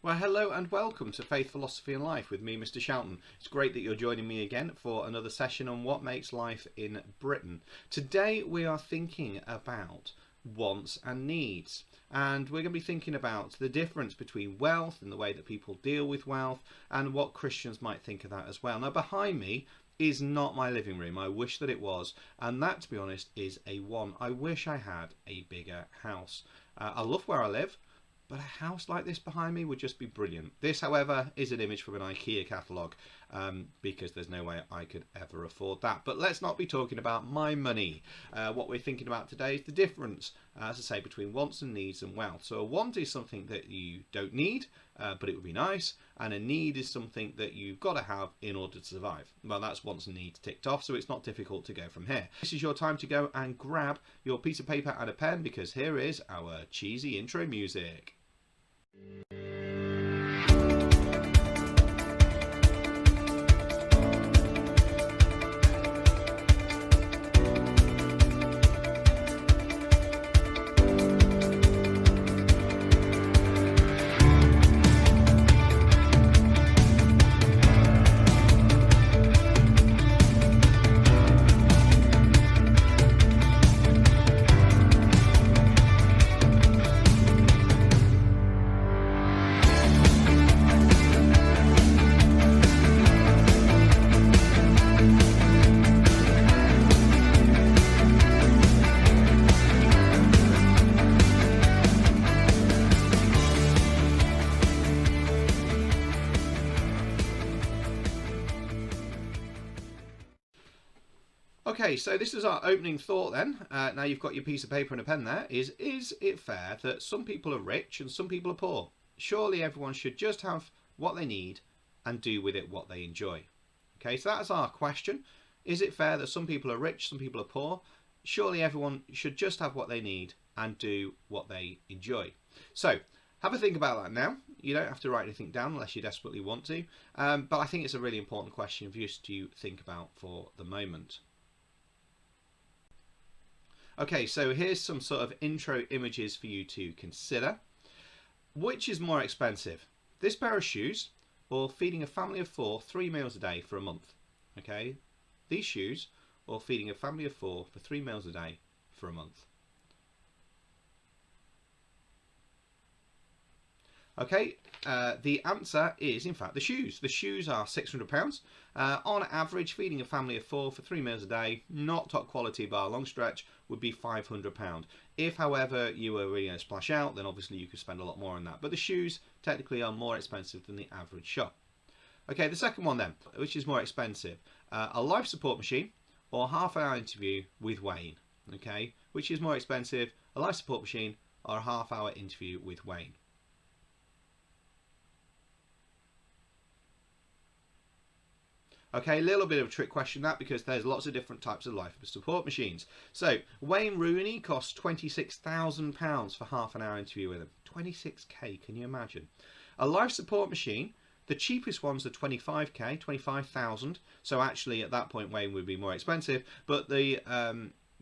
Well, hello and welcome to Faith, Philosophy and Life with me, Mr. Shelton. It's great that you're joining me again for another session on what makes life in Britain. Today we are thinking about wants and needs, and we're going to be thinking about the difference between wealth and the way that people deal with wealth and what Christians might think of that as well. Now, behind me is not my living room. I wish that it was, and that, to be honest, is a want. I wish I had a bigger house. I love where I live, but a house like this behind me would just be brilliant. This, however, is an image from an IKEA catalogue, because there's no way I could ever afford that. But let's not be talking about my money. What we're thinking about today is the difference, as I say, between wants and needs and wealth. So a want is something that you don't need, but it would be nice, and a need is something that you've got to have in order to survive. Well, that's wants and needs ticked off, so it's not difficult to go from here. This is your time to go and grab your piece of paper and a pen, because here is our cheesy intro music. Okay, so this is our opening thought then. Now you've got your piece of paper and a pen there. Is it fair that some people are rich and some people are poor? Surely everyone should just have what they need and do with it what they enjoy. Okay, so that's our question. Is it fair that some people are rich, some people are poor? Surely everyone should just have what they need and do what they enjoy. So have a think about that now. You don't have to write anything down unless you desperately want to. But I think it's a really important question for you to think about for the moment. Okay, so here's some sort of intro images for you to consider. Which is more expensive? This pair of shoes or feeding a family of 4 3 meals a day for a month? Okay, these shoes or feeding a family of 4 for 3 meals a day for a month? Okay, the answer is in fact the shoes. The shoes are £600. On average, feeding a family of 4 for 3 meals a day, not top quality by a long stretch, would be £500. If, however, you were really going to splash out, then obviously you could spend a lot more on that. But the shoes technically are more expensive than the average shop. Okay, the second one then, which is more expensive, a life support machine or half-hour interview with Wayne. Okay, which is more expensive, a life support machine or a half-hour interview with Wayne? Okay, a little bit of a trick question that, because there's lots of different types of life support machines. So Wayne Rooney costs £26,000 for half an hour interview with him. 26k, can you imagine? A life support machine, the cheapest ones are 25k, 25,000. So actually at that point Wayne would be more expensive, but the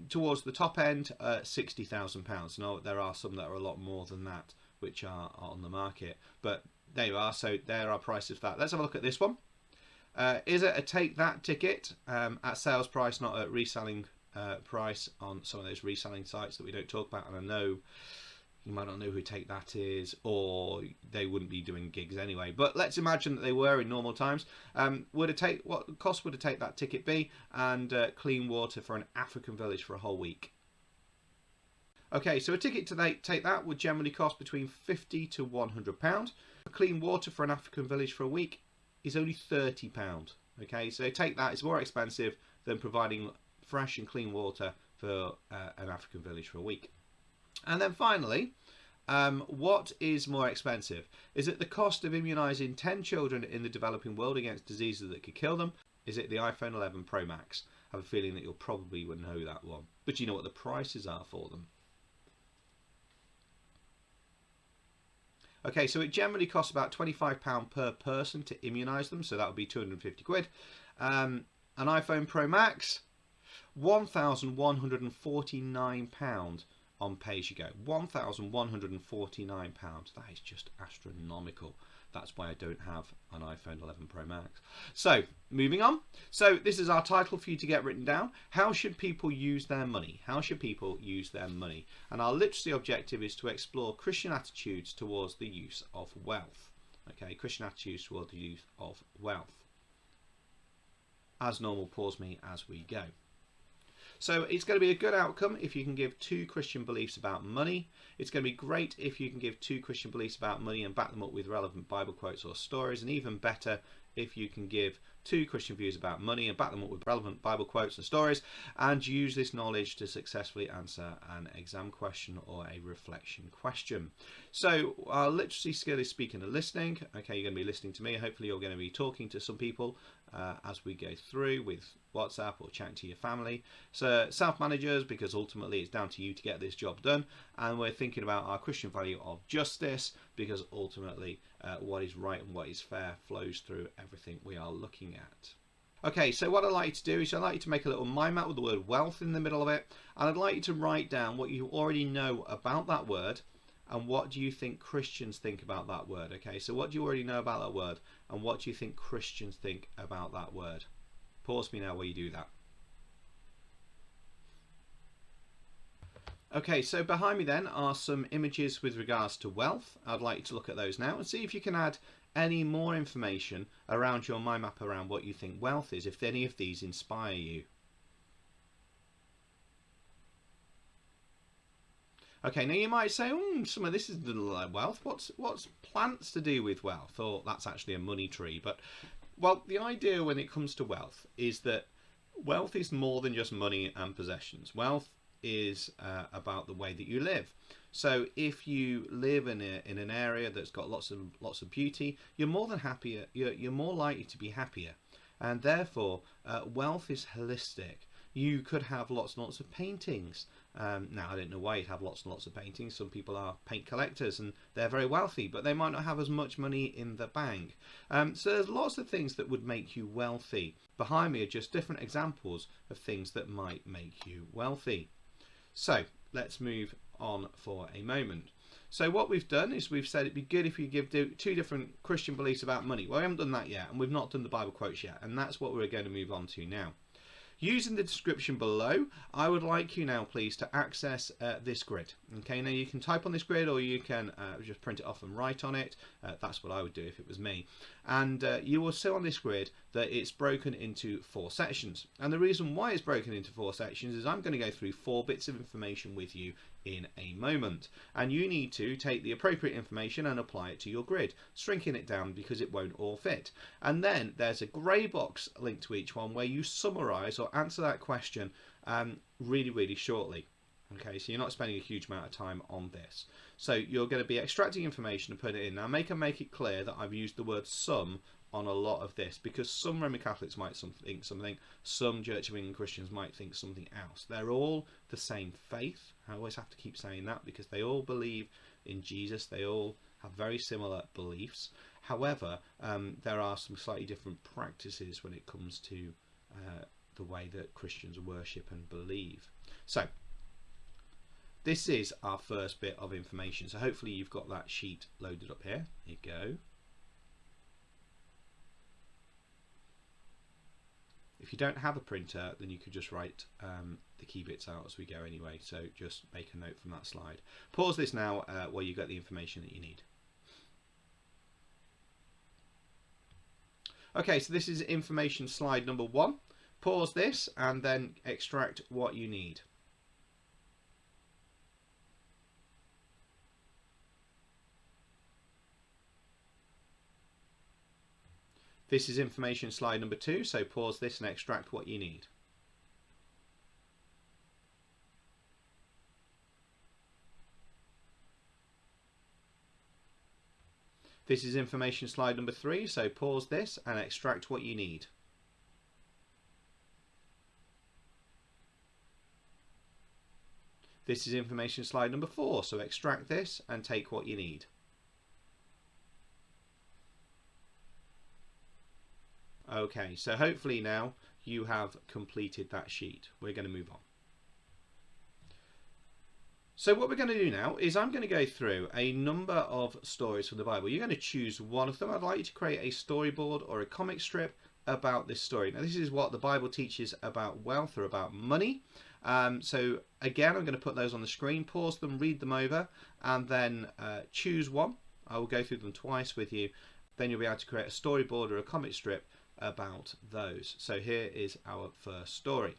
towards the top end, £60,000. Now there are some that are a lot more than that, which are on the market, but there you are. So there are prices for that. Let's have a look at this one. Is it a take that ticket at sales price, not at reselling price on some of those reselling sites that we don't talk about? And I know you might not know who Take That is, or they wouldn't be doing gigs anyway. But let's imagine that they were in normal times. What cost would a Take That ticket be? And clean water for an African village for a whole week. Okay, so a ticket to Take That would generally cost between £50 to £100. Clean water for an African village for a week is only £30. Okay, so Take That is more expensive than providing fresh and clean water for an African village for a week. And then finally, what is more expensive? Is it the cost of immunising 10 children in the developing world against diseases that could kill them? Is it the iPhone 11 Pro Max? I have a feeling that you'll probably know that one. But you know what the prices are for them? Okay, so it generally costs about £25 per person to immunise them, so that would be 250 quid. An iPhone Pro Max, £1,149 on pay-as-you-go. £1,149. That is just astronomical. That's why I don't have an iPhone 11 Pro Max. So, moving on. So, this is our title for you to get written down. How should people use their money? How should people use their money? And our literacy objective is to explore Christian attitudes towards the use of wealth. Okay, Christian attitudes towards the use of wealth. As normal, pause me as we go. So it's going to be a good outcome if you can give 2 Christian beliefs about money. It's going to be great if you can give 2 Christian beliefs about money and back them up with relevant Bible quotes or stories, and even better if you can give 2 Christian views about money and back them up with relevant Bible quotes and stories, and use this knowledge to successfully answer an exam question or a reflection question. So our literacy skill is speaking and listening. Okay, you're going to be listening to me. Hopefully you're going to be talking to some people as we go through with WhatsApp or chatting to your family. So self-managers, because ultimately it's down to you to get this job done. And we're thinking about our Christian value of justice, because ultimately what is right and what is fair flows through everything we are looking at. Okay, so what I'd like you to do is I'd like you to make a little mind map with the word wealth in the middle of it, and I'd like you to write down what you already know about that word and what do you think Christians think about that word. Okay, so what do you already know about that word and what do you think Christians think about that word? Pause me now while you do that. Okay, so behind me then are some images with regards to wealth. I'd like you to look at those now and see if you can add any more information around your mind map around what you think wealth is, if any of these inspire you. Okay, now you might say, some of this is like wealth. What's plants to do with wealth? Or that's actually a money tree. But, well, the idea when it comes to wealth is that wealth is more than just money and possessions. Wealth is about the way that you live. So if you live in an area that's got lots of beauty, you're more than happier. You're more likely to be happier, and therefore wealth is holistic. You could have lots and lots of paintings. Now, I don't know why you'd have lots and lots of paintings. Some people are paint collectors and they're very wealthy, but they might not have as much money in the bank. So there's lots of things that would make you wealthy. Behind me are just different examples of things that might make you wealthy. So let's move on for a moment. So what we've done is we've said it'd be good if you give 2 different Christian beliefs about money. Well, we haven't done that yet, and we've not done the Bible quotes yet, and that's what we're going to move on to now. Using the description below, I would like you now, please, to access this grid. Okay, now you can type on this grid or you can just print it off and write on it. That's what I would do if it was me. And you will see on this grid that it's broken into 4 sections. And the reason why it's broken into 4 sections is I'm going to go through 4 bits of information with you in a moment. And you need to take the appropriate information and apply it to your grid, shrinking it down because it won't all fit. And then there's a grey box linked to each one where you summarise or answer that question really shortly. Okay, so you're not spending a huge amount of time on this. So you're going to be extracting information and putting it in. Now make it clear that I've used the word some on a lot of this, because some Roman Catholics might think something, some Church of England Christians might think something else. They're all the same faith. I always have to keep saying that because they all believe in Jesus. They all have very similar beliefs. However, there are some slightly different practices when it comes to the way that Christians worship and believe. So this is our first bit of information. So hopefully you've got that sheet loaded up here. Here you go. If you don't have a printer, then you could just write the key bits out as we go anyway. So just make a note from that slide. Pause this now while you get the information that you need. Okay, so this is information slide number 1. Pause this and then extract what you need. This is information slide number 2, so pause this and extract what you need. This is information slide number 3, so pause this and extract what you need. This is information slide number 4, so extract this and take what you need. Okay, so hopefully now you have completed that sheet. We're going to move on. So what we're going to do now is I'm going to go through a number of stories from the Bible. You're going to choose one of them. I'd like you to create a storyboard or a comic strip about this story. Now, this is what the Bible teaches about wealth or about money. So again, I'm going to put those on the screen, pause them, read them over, and then choose one. I will go through them twice with you. Then you'll be able to create a storyboard or a comic strip about those. So here is our first story.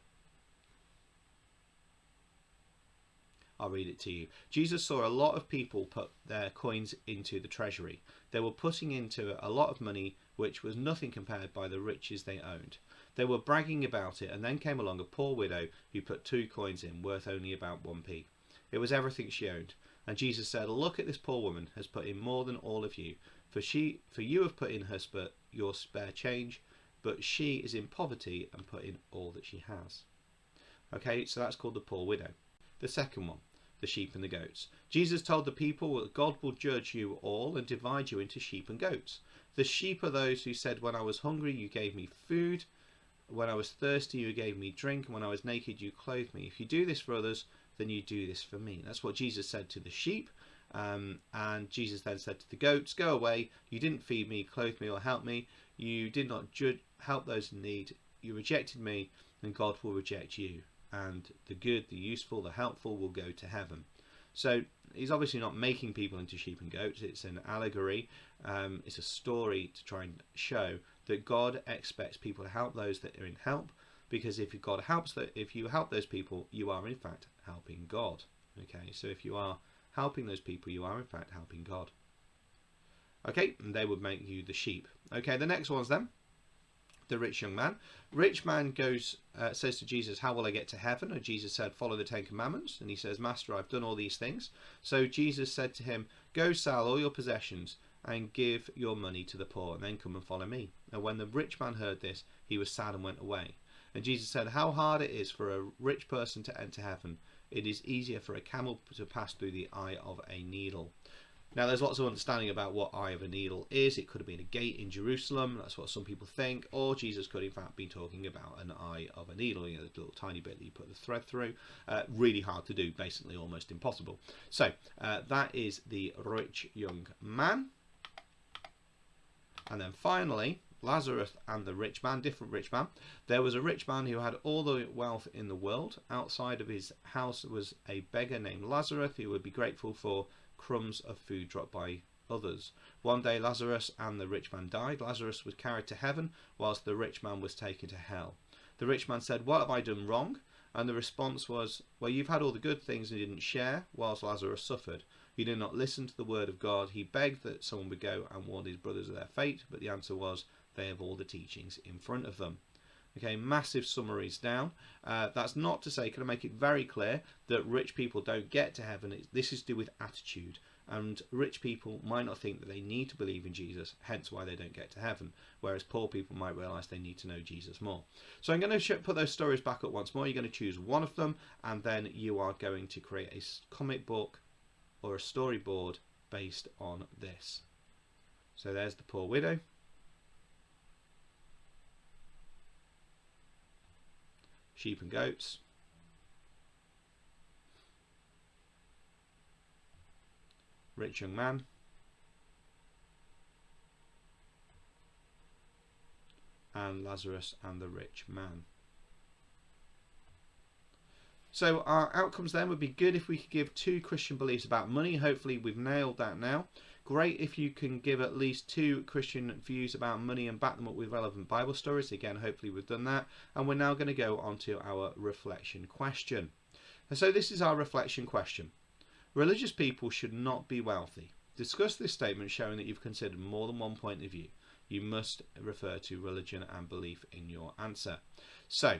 I'll read it to you. Jesus saw a lot of people put their coins into the treasury. They were putting into a lot of money, which was nothing compared by the riches they owned. They were bragging about it, and then came along a poor widow who put 2 coins in, worth only about 1p. It was everything she owned. And Jesus said, "Look at this poor woman has put in more than all of you. For you have put in your spare change, but she is in poverty and put in all that she has." Okay, so that's called the poor widow. The second one, the sheep and the goats. Jesus told the people that God will judge you all and divide you into sheep and goats. The sheep are those who said, "When I was hungry, you gave me food. When I was thirsty, you gave me drink. And when I was naked, you clothed me. If you do this for others, then you do this for me." That's what Jesus said to the sheep. And Jesus then said to the goats, "Go away. You didn't feed me, clothe me, or help me. You did not help those in need. You rejected me, and God will reject you. And the good, the useful, the helpful will go to heaven." So he's obviously not making people into sheep and goats. It's an allegory. It's a story to try and show that God expects people to help those that are in help, because if you help those people, you are in fact helping God. Okay, so if you are helping those people, you are in fact helping God. Okay, and they would make you the sheep. Okay, the next one's then the rich young man. Rich man says to Jesus, "How will I get to heaven?" And Jesus said, "Follow the 10 Commandments." And he says, "Master, I've done all these things." So Jesus said to him, "Go sell all your possessions and give your money to the poor, and then come and follow me." And when the rich man heard this, he was sad and went away. And Jesus said, "How hard it is for a rich person to enter heaven. It is easier for a camel to pass through the eye of a needle." Now, there's lots of understanding about what eye of a needle is. It could have been a gate in Jerusalem. That's what some people think. Or Jesus could, in fact, be talking about an eye of a needle, the little tiny bit that you put the thread through. Really hard to do, basically almost impossible. So that is the rich young man. And then finally, Lazarus and the rich man, different rich man. There was a rich man who had all the wealth in the world. Outside of his house was a beggar named Lazarus who would be grateful for crumbs of food dropped by others. One day Lazarus and the rich man died. Lazarus was carried to heaven, whilst the rich man was taken to hell. The rich man said, "What have I done wrong?" And the response was, "Well, you've had all the good things and didn't share, whilst Lazarus suffered. You did not listen to the word of God." He begged that someone would go and warn his brothers of their fate, but the answer was, they have all the teachings in front of them. Okay, massive summaries down. That's not to say, can I make it very clear that rich people don't get to heaven? This is to do with attitude. And rich people might not think that they need to believe in Jesus, hence why they don't get to heaven. Whereas poor people might realise they need to know Jesus more. So I'm going to put those stories back up once more. You're going to choose one of them, and then you are going to create a comic book or a storyboard based on this. So there's the poor widow. Sheep and goats. Rich young man. And Lazarus and the rich man. So our outcomes then would be good if we could give 2 Christian beliefs about money. Hopefully we've nailed that now. Great if you can give at least 2 Christian views about money and back them up with relevant Bible stories. Again, hopefully we've done that. And we're now going to go on to our reflection question. And so this is our reflection question. Religious people should not be wealthy. Discuss this statement showing that you've considered more than one point of view. You must refer to religion and belief in your answer. So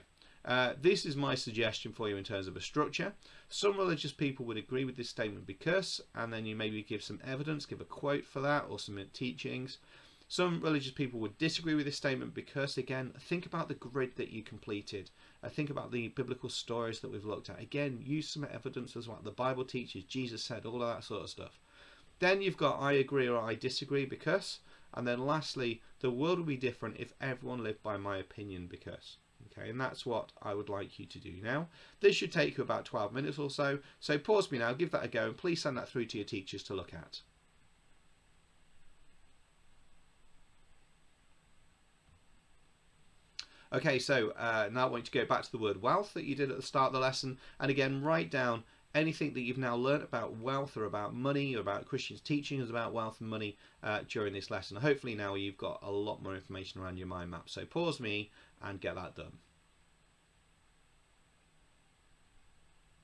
this is my suggestion for you in terms of a structure. Some religious people would agree with this statement because, and then you maybe give some evidence, give a quote for that or some teachings. Some religious people would disagree with this statement because, again, think about the grid that you completed. Think about the biblical stories that we've looked at. Again, use some evidence as what the Bible teaches, Jesus said, all of that sort of stuff. Then you've got I agree or I disagree because, and then lastly, the world would be different if everyone lived by my opinion because. Okay, and that's what I would like you to do now. This should take you about 12 minutes or so. So pause me now, give that a go, and please send that through to your teachers to look at. Okay, so now I want you to go back to the word wealth that you did at the start of the lesson, and again write down anything that you've now learnt about wealth or about money or about Christian's teachings about wealth and money during this lesson. Hopefully now you've got a lot more information around your mind map. So pause me and get that done.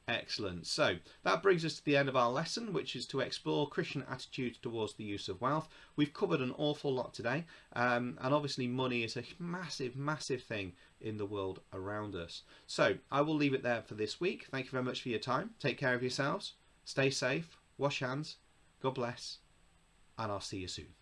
Excellent. So that brings us to the end of our lesson, which is to explore Christian attitudes towards the use of wealth. We've covered an awful lot today, and obviously money is a massive, massive thing in the world around us. So I will leave it there for this week. Thank you very much for your time. Take care of yourselves. Stay safe. Wash hands. God bless. And I'll see you soon.